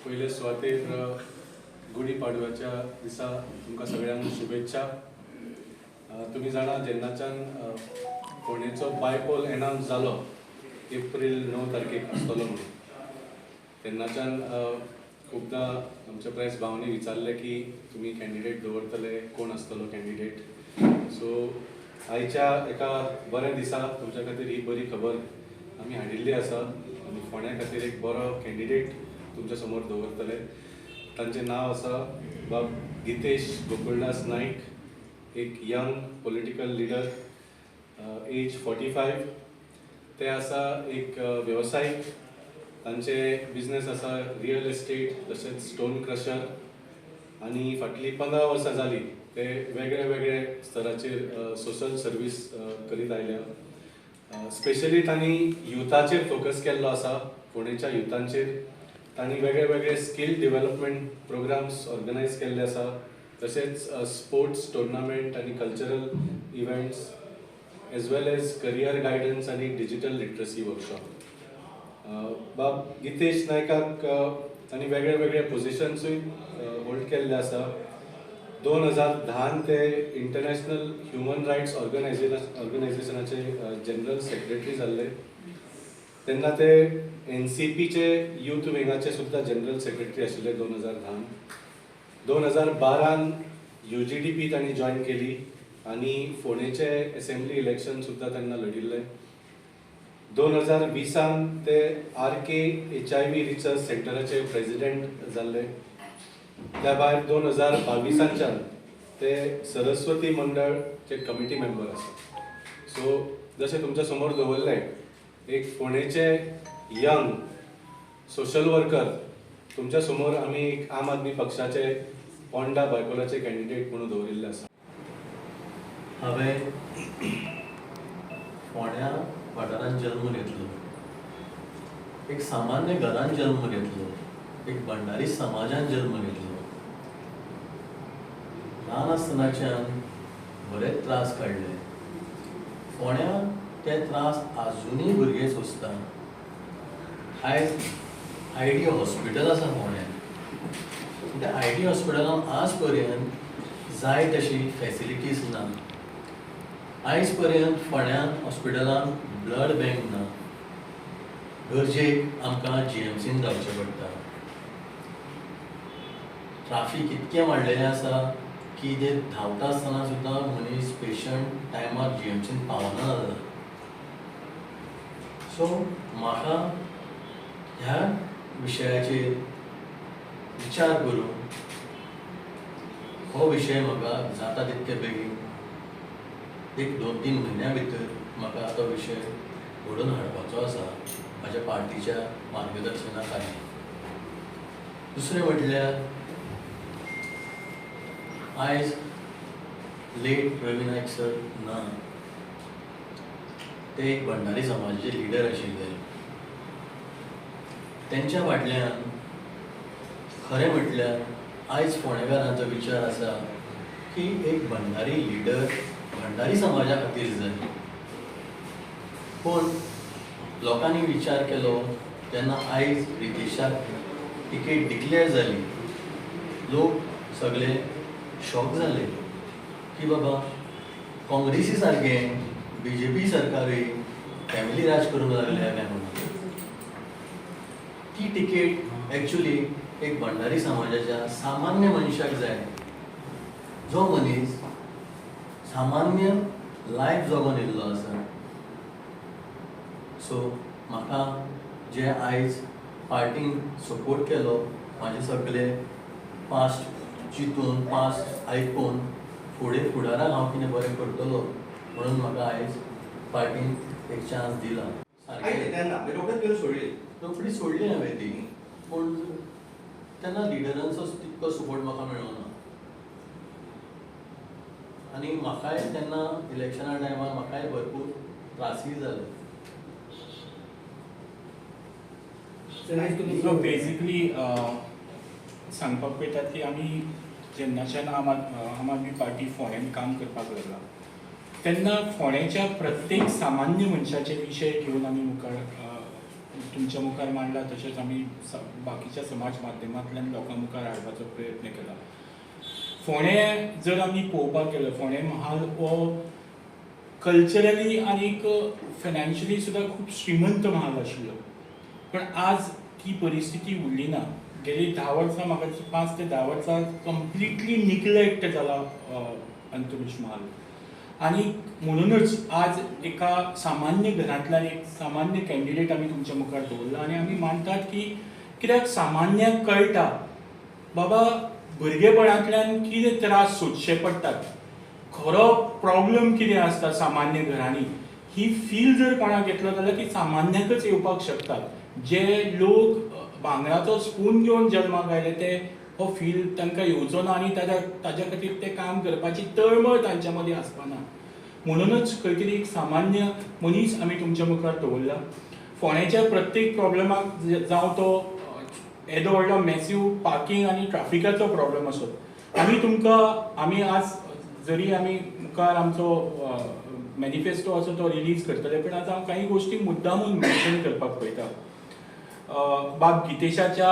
पहिले सुवातेर गुढी पाडव्याच्या दिसा तुमकां सगळ्यांक शुभेच्छा. तुम्ही जाणा जेन्नाच्यान फोंडेचो बायपोल अनाउन्स जालो एप्रील 9 तारखेक आसतलो म्हणून, तेन्नाच्यान खूबदां आमच्या प्रेस भावांनी विचारले की तुमी कॅन्डिडेट दवरतले, कोण आसतलो कॅन्डिडेट. सो आयच्या एका बऱ्या दिसा तुमच्या खातीर ही बरी खबर आमी हाडिल्ली आसा आनी फोंड्या खातीर एक बरो कॅन्डिडेट तुमच्या समोर दवरतले. तांचें नांव आसा बाब गितेश गोकुळदास नाईक, एक यंग पॉलिटिकल लिडर, एज 45. ते आसा एक वेवसायीक. तांचे बिझनेस आसा रियल एस्टेट तशेंच स्टोन क्रशर, आनी फाटलीं 15 वर्सां जालीं ते वेगळे वेगळे स्तराचेर सोशल सर्वीस करीत आयल्या. स्पेशली तांणी युथाचेर फोकस केल्लो आसा, फोंडेच्या युथांचेर. तांणी वेगळे वेगळे स्कील डेव्हलपमेंट प्रोग्राम्स ऑर्गनायज केल्ले आसा, तशेंच स्पोर्ट्स टुर्नामेंट आनी कल्चरल इव्हेंट्स एज वेल एज करियर गायडन्स आनी डिजिटल लिटरसी वर्कशॉप. बाब गितेश नायकाक तांणी वेगळे वेगळे पोजिशन्सूय होल्ड केल्ले आसा. 2010 ते इंटरनॅशनल ह्युमन रायट्स ऑर्गनायझेशनाचे जनरल सेक्रेटरी जाल्ले. तेन्ना ते NCPचे यूथ विंगाचे सुद्दां जनरल सेक्रेटरी आशिल्ले 2010. 2012 UGDP तांणी जॉयन केली आनी फोंडेचे असेंब्ली इलेक्शन सुद्दां तेन्ना लढिल्ले. 2020 ते RK HIV रिसर्च सेंटराचे प्रेसिडेंट जाल्ले. त्या भायर 2022 ते सरस्वती मंडळचे कमिटी मेंबर आसा. सो जशें तुमच्या समोर दवरले, एक फोंडेचे यंग सोशल वर्कर तुमच्या समोर आमी एक आम आदमी पक्षाचे पोंडा बायपोलाचे कॅन्डिडेट म्हणून दवरिल्ले आसा. हांवें फोंड्या वाठारांत जल्म घेतलो. एक सामान्य घरांत जल्म घेतलो. एक भंडारी समाजांत जल्म घेतलो. ल्हान आसतनाच्यान बरेच त्रास काडले. फोंड्या ते त्रास आजुनूय भुरगे सोंसता. आयज ID हॉस्पिटल आसा फोंड्यान. त्या ID हॉस्पिटलान आज पर्यंत जाय तशी फॅसिलिटीज ना. आयज पर्यंत फोंड्यान हॉस्पिटलान ब्लड बँक ना. गरजेक आमकां GMCन रावचें पडटा. ट्राफीक इतकें वाडलेलें आसा की ते धांवता आसतना सुद्दां मनीस पेशंट टायमार GMCन पावना जाता. सो म्हाका ह्या विशयाचेर विचार करून हो विशय म्हाका जाता तितके बेगीन एक 2-3 म्हयन्या भितर म्हाका तो विशय घडोवन हाडपाचो आसा म्हाज्या पार्टीच्या मार्गदर्शना खातीर. दुसरें म्हटल्यार आयज लेट रवी नायक सर ना. ते एक भंडारी समाजाचे लिडर आशिल्ले. तेंच्या फाटल्यान खरें म्हटल्यार आयज फोंडेकारांचो विचार आसा की एक भंडारी लिडर भंडारी समाजा खातीर जाय. पूण लोकांनी विचार केलो तेन्ना आयज रितेशाक टिकेट डिक्लेअर जाली. लोक सगळे शॉक जाले की बाबा काँग्रेसी सारकें BJP सरकारूय फॅमिली राज करूंक लागले काय म्हणून. ती टिकेट एक्चुली एक भंडारी समाजाच्या सामान्य मनशाक जाय, जो मनीस सामान्य लायफ जगून येयल्लो आसा. सो म्हाका जे आयज पार्टीन सपोर्ट केलो, म्हाजे सगळे पास्ट चिंतून पास्ट आयकून फुडें फुडाराक हांव कितें बरें करतलो म्हणून म्हाका आयज पार्टीन एक चान्स दिला. रोखडी सोडली हांवें ती, पूण तेन्ना लिडरांचो तितको सपोर्ट म्हाका मेळ्ळो ना. आनी म्हाकाय तेन्ना इलेक्शना टायमार म्हाकाय भरपूर त्रासूय जाले. बेसिकली सांगपाक पळयतात की आमी जेन्नाच्यान आम आदमी पार्टी फोंड्यान काम करपाक लागला तेन्ना फोंड्याच्या प्रत्येक सामान्य मनशाचे विशय घेवन आमी मुखार तुमच्या मुखार मांडला, तशेंच आमी बाकीच्या समाज माध्यमांतल्यान लोकां मुखार हाडपाचो प्रयत्न केला. फोंडें जर आमी पळोवपाक गेलो, फोंडें म्हाल हो कल्चरली आनीक फायनान्शियली सुद्दां खूब श्रीमंत म्हाल आशिल्लो, पण आज ती परिस्थिती उरली ना. गेली 10 वर्सां, म्हाका 5 ते 10 वर्सां कंप्लिटली निग्लेक्ट जाला अंत्रुज महाल. आणि म्हणूनच आज एका सामान्य घरांतल्यान एक सामान्य कॅन्डिडेट आमी तुमच्या मुखार दवरला, आनी आमी मानतात की कित्याक सामान्याक कळटा बाबा भुरगेपणांतल्यान कितें त्रास सोंसचे पडटात, खरो प्रॉब्लेम कितें आसता सामान्य घरांनी, ही फील जर कोणाक घेतलो जाल्यार ती सामान्याकच येवपाक शकतात. जे लोक भांगराचो स्पून घेवन जल्माक आयले ते हो फील तांकां येवचो ना, आनी ताज्या खातीर ते काम करपाची तळमळ तांच्या मदीं आसपाना. म्हणूनच खंय तरी एक सामान्य मनीस आमी तुमच्या मुखार दवरला. फोंडेच्या प्रत्येक प्रॉब्लेमाक जावं तो येदो व्हडलो मॅसिव पार्किंग आनी ट्राफिकाचो प्रॉब्लेम असो, आमी आज जरी आमी मुखार आमचो मॅनिफेस्टो असो तो रिलीज करतले, पण आज हांव काही गोश्टी मुद्दामून मेन्शन करपाक पळयता. बाब गितेशाच्या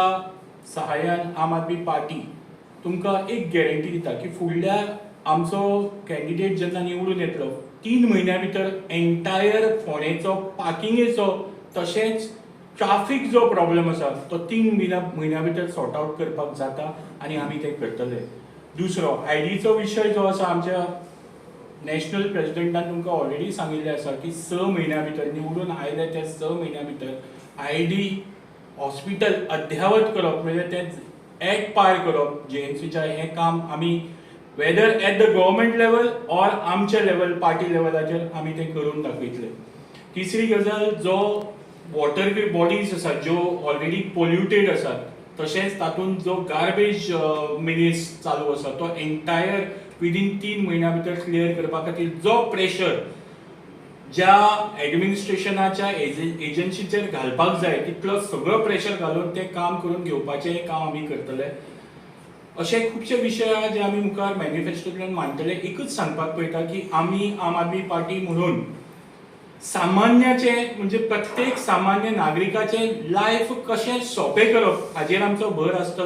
सहाय्यान आम आदमी पार्टी तुमकां एक गॅरंटी दिता की फुडल्या आमचो कॅन्डिडेट जेन्ना निवडून येतलो 3 म्हयन्या भितर एंटायर फोंडेचो पार्किंगेचो तशेंच ट्राफीक जो प्रॉब्लेम आसा तो 3 म्हयन्या भितर सॉर्ट आवट करपाक जाता, आनी आमी तें करतले. दुसरो आयडीचो विशय जो आसा, आमच्या नॅशनल प्रेसिडेंटान तुमकां ऑलरेडी सांगिल्लें आसा की 6 म्हयन्या भितर निवडून आयले ते 6 म्हयन्या भितर आयडी हॉस्पिटल अद्यावत करप, म्हणजे तें एक पार करप JNCच्या हें काम आमी whether at the government level or आमच्या लेवल पार्टी लेवलाचेर आमी तें करून दाखयतले. तिसरी गजाल, जो वॉटर बॉडीज आसात ज्यो ऑलरेडी पोल्युटेड आसात, तशेंच तातूंत जो गार्बेज मिनिस चालू आसा तो एंटायर विदीन 3 म्हयन्या भितर क्लियर करपा खातीर जो प्रेशर ज्या एडमिनिस्ट्रेशनाच्या एजन्सीचेर घालपाक जाय तितलो सगळो प्रेशर घालून तें काम करून घेवपाचें काम आमी करतले. अशे खुबशे विशय आहा जे आमी मुखार मॅनिफेस्टोंतल्यान मांडटले. एकूच सांगपाक पळयता की आमी आम आदमी पार्टी म्हणून सामान्याचे म्हणजे प्रत्येक सामान्य नागरिकाचें लायफ कशें सोंपें करप हाजेर आमचो भर आसतलो.